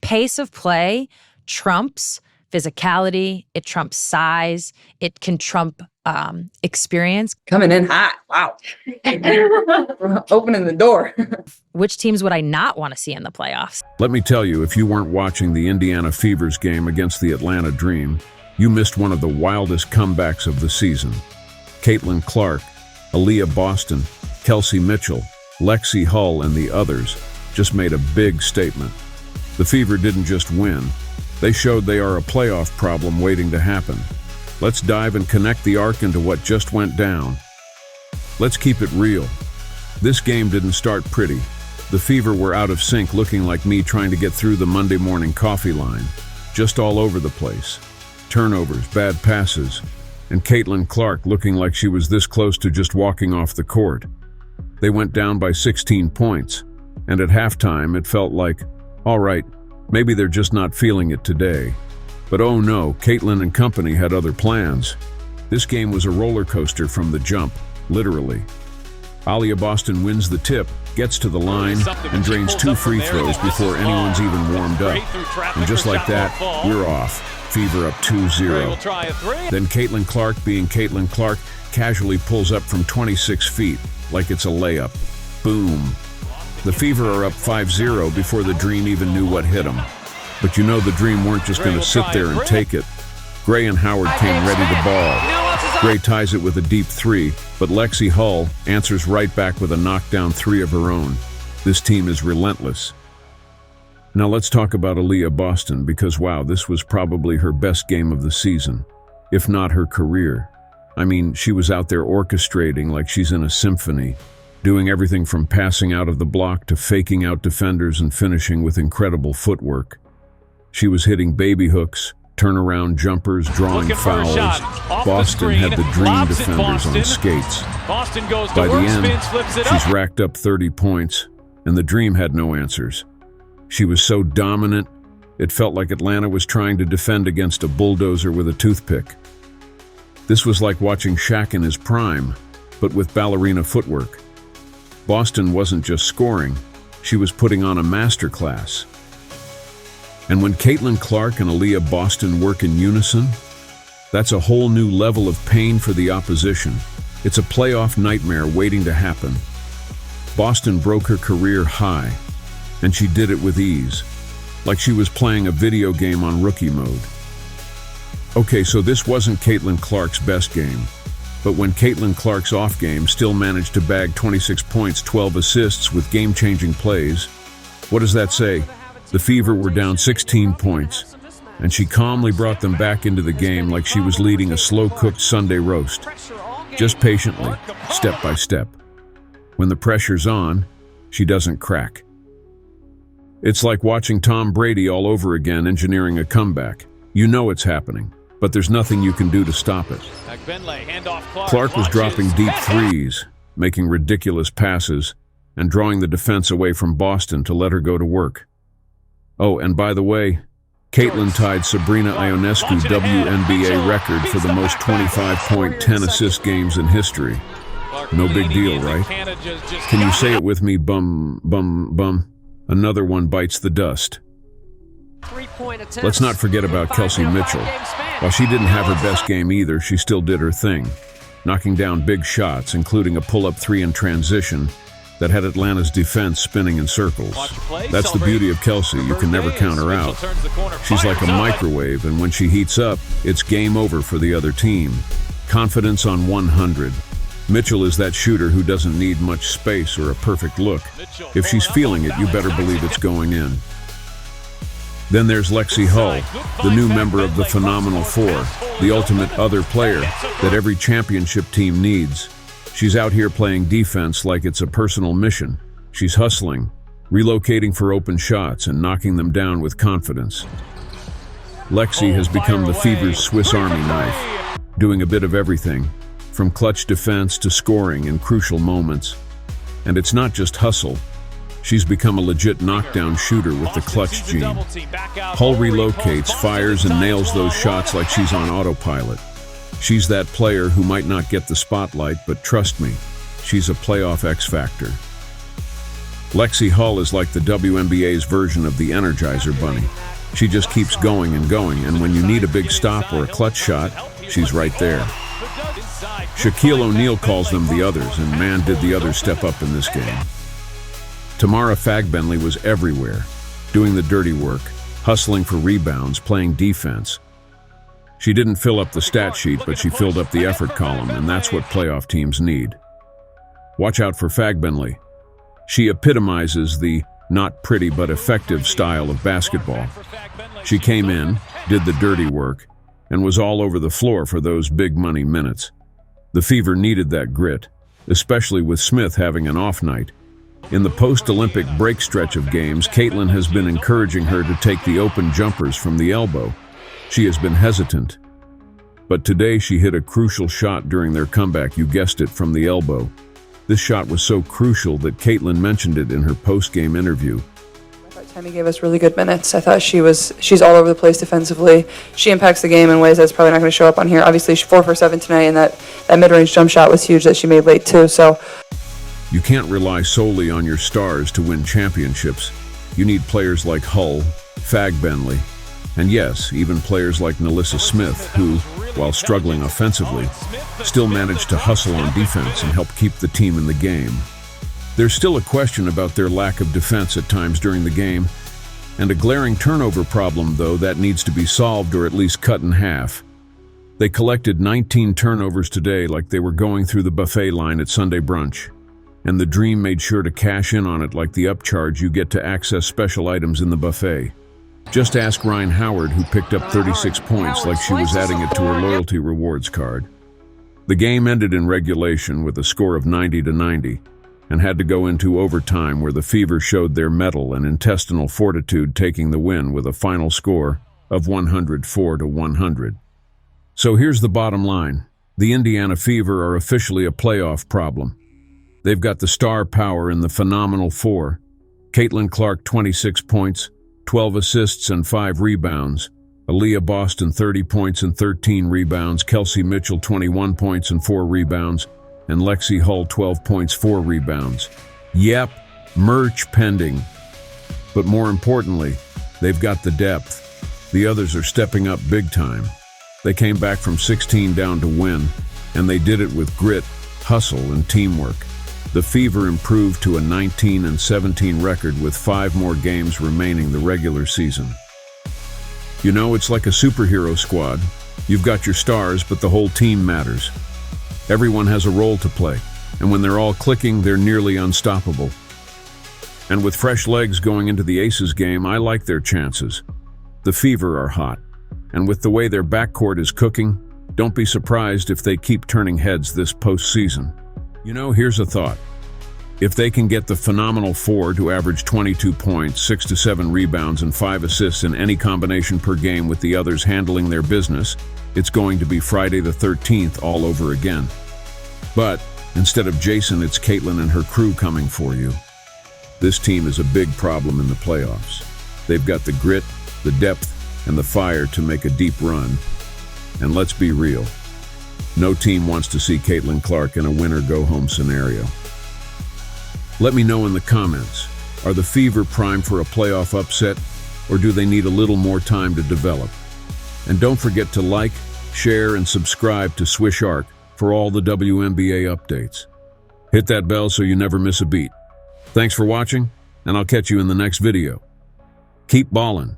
pace of play trumps physicality, it trumps size, it can trump experience. Coming in hot. Wow. Opening the door. Which teams would I not want to see in the playoffs? Let me tell you, if you weren't watching the Indiana Fever's game against the Atlanta Dream, you missed one of the wildest comebacks of the season. Caitlin Clark, Aliyah Boston, Kelsey Mitchell, Lexie Hull, and the others just made a big statement. The Fever didn't just win. They showed they are a playoff problem waiting to happen. Let's dive and connect the arc into what just went down. Let's keep it real. This game didn't start pretty. The Fever were out of sync, looking like me trying to get through the Monday morning coffee line. Just all over the place. Turnovers, bad passes, and Caitlin Clark looking like she was this close to just walking off the court. They went down by 16 points, and at halftime it felt like, all right, maybe they're just not feeling it today. But oh no, Caitlin and company had other plans. This game was a roller coaster from the jump, literally. Aliyah Boston wins the tip, gets to the line, and drains 2 free throws before anyone's even warmed up. And just like that, we're off. Fever up 2-0. Then Caitlin Clark, being Caitlin Clark, casually pulls up from 26 feet, like it's a layup. Boom. The Fever are up 5-0 before the Dream even knew what hit them. But you know the Dream weren't just going to sit there and take it. Gray and Howard came ready to ball. Gray ties it with a deep 3, but Lexie Hull answers right back with a knockdown 3 of her own. This team is relentless. Now let's talk about Aliyah Boston, because wow, this was probably her best game of the season, if not her career. I mean, she was out there orchestrating like she's in a symphony, doing everything from passing out of the block to faking out defenders and finishing with incredible footwork. She was hitting baby hooks, turnaround jumpers, drawing fouls. Boston had the Dream defenders on skates. By the end, she's racked up 30 points, and the Dream had no answers. She was so dominant, it felt like Atlanta was trying to defend against a bulldozer with a toothpick. This was like watching Shaq in his prime, but with ballerina footwork. Boston wasn't just scoring, she was putting on a masterclass. And when Caitlin Clark and Aliyah Boston work in unison, that's a whole new level of pain for the opposition. It's a playoff nightmare waiting to happen. Boston broke her career high, and she did it with ease, like she was playing a video game on rookie mode. Okay, so this wasn't Caitlin Clark's best game, but when Caitlin Clark's off game still managed to bag 26 points, 12 assists with game-changing plays, what does that say? The Fever were down 16 points, and she calmly brought them back into the game like she was leading a slow-cooked Sunday roast, just patiently, step by step. When the pressure's on, she doesn't crack. It's like watching Tom Brady all over again engineering a comeback. You know it's happening, but there's nothing you can do to stop it. Clark was dropping deep threes, making ridiculous passes, and drawing the defense away from Boston to let her go to work. Oh, and by the way, Caitlin tied Sabrina Ionescu's WNBA record for the most 25-point, 10-assist games in history. No big deal, right? Can you say it with me, bum, bum, bum? Another one bites the dust. Let's not forget about Kelsey Mitchell. While she didn't have her best game either, she still did her thing, knocking down big shots, including a pull-up 3 in transition that had Atlanta's defense spinning in circles. That's the beauty of Kelsey. You can never count her out. She's like a microwave, and when she heats up, it's game over for the other team. Confidence on 100. Mitchell is that shooter who doesn't need much space or a perfect look. If she's feeling it, you better believe it's going in. Then there's Lexie Hull, the new member of the Phenomenal Four, the ultimate other player that every championship team needs. She's out here playing defense like it's a personal mission. She's hustling, relocating for open shots, and knocking them down with confidence. Lexie has become the Fever's Swiss Army knife, doing a bit of everything, from clutch defense to scoring in crucial moments. And it's not just hustle. She's become a legit knockdown shooter with the clutch gene. Hull relocates, fires, and nails those shots like she's on autopilot. She's that player who might not get the spotlight, but trust me, she's a playoff X factor. Lexie Hull is like the WNBA's version of the Energizer Bunny. She just keeps going and going, and when you need a big stop or a clutch shot, she's right there. Shaquille O'Neal calls them the others, and man, did the others step up in this game. Tamara Fagbenley was everywhere, doing the dirty work, hustling for rebounds, playing defense. She didn't fill up the stat sheet, but she filled up the effort column, and that's what playoff teams need. Watch out for Fagbenley. She epitomizes the not pretty but effective style of basketball. She came in, did the dirty work, and was all over the floor for those big money minutes. The Fever needed that grit, especially with Smith having an off night. In the post-Olympic break stretch of games, Caitlin has been encouraging her to take the open jumpers from the elbow. She has been hesitant. But today she hit a crucial shot during their comeback, you guessed it, from the elbow. This shot was so crucial that Caitlin mentioned it in her post-game interview. I thought Tammy gave us really good minutes. I thought she's all over the place defensively. She impacts the game in ways that's probably not going to show up on here. Obviously, she's 4 for 7 tonight, and that mid-range jump shot was huge that she made late too. So you can't rely solely on your stars to win championships. You need players like Hull, Fagbenley, and yes, even players like Nalissa Smith, who, while struggling offensively, still managed to hustle on defense and help keep the team in the game. There's still a question about their lack of defense at times during the game, and a glaring turnover problem, though, that needs to be solved or at least cut in half. They collected 19 turnovers today like they were going through the buffet line at Sunday brunch, and the Dream made sure to cash in on it like the upcharge you get to access special items in the buffet. Just ask Ryan Howard, who picked up 36 points like she was adding it to her loyalty rewards card. The game ended in regulation with a score of 90-90 and had to go into overtime, where the Fever showed their mettle and intestinal fortitude, taking the win with a final score of 104-100. So here's the bottom line. The Indiana Fever are officially a playoff problem. They've got the star power in the phenomenal four: Caitlin Clark, 26 points, 12 assists and 5 rebounds; Aliyah Boston, 30 points and 13 rebounds; Kelsey Mitchell, 21 points and 4 rebounds; and Lexie Hull, 12 points, 4 rebounds. Yep, merch pending. But more importantly, they've got the depth. The others are stepping up big time. They came back from 16 down to win, and they did it with grit, hustle, and teamwork. The Fever improved to a 19-17 record with 5 more games remaining the regular season. You know, it's like a superhero squad. You've got your stars, but the whole team matters. Everyone has a role to play, and when they're all clicking, they're nearly unstoppable. And with fresh legs going into the Aces game, I like their chances. The Fever are hot, and with the way their backcourt is cooking, don't be surprised if they keep turning heads this postseason. You know, here's a thought. If they can get the phenomenal four to average 22 points, 6 to 7 rebounds, and 5 assists in any combination per game with the others handling their business, it's going to be Friday the 13th all over again. But instead of Jason, it's Caitlin and her crew coming for you. This team is a big problem in the playoffs. They've got the grit, the depth, and the fire to make a deep run. And let's be real. No team wants to see Caitlin Clark in a win-or-go-home scenario. Let me know in the comments, are the Fever primed for a playoff upset, or do they need a little more time to develop? And don't forget to like, share, and subscribe to Swish Arc for all the WNBA updates. Hit that bell so you never miss a beat. Thanks for watching, and I'll catch you in the next video. Keep ballin'.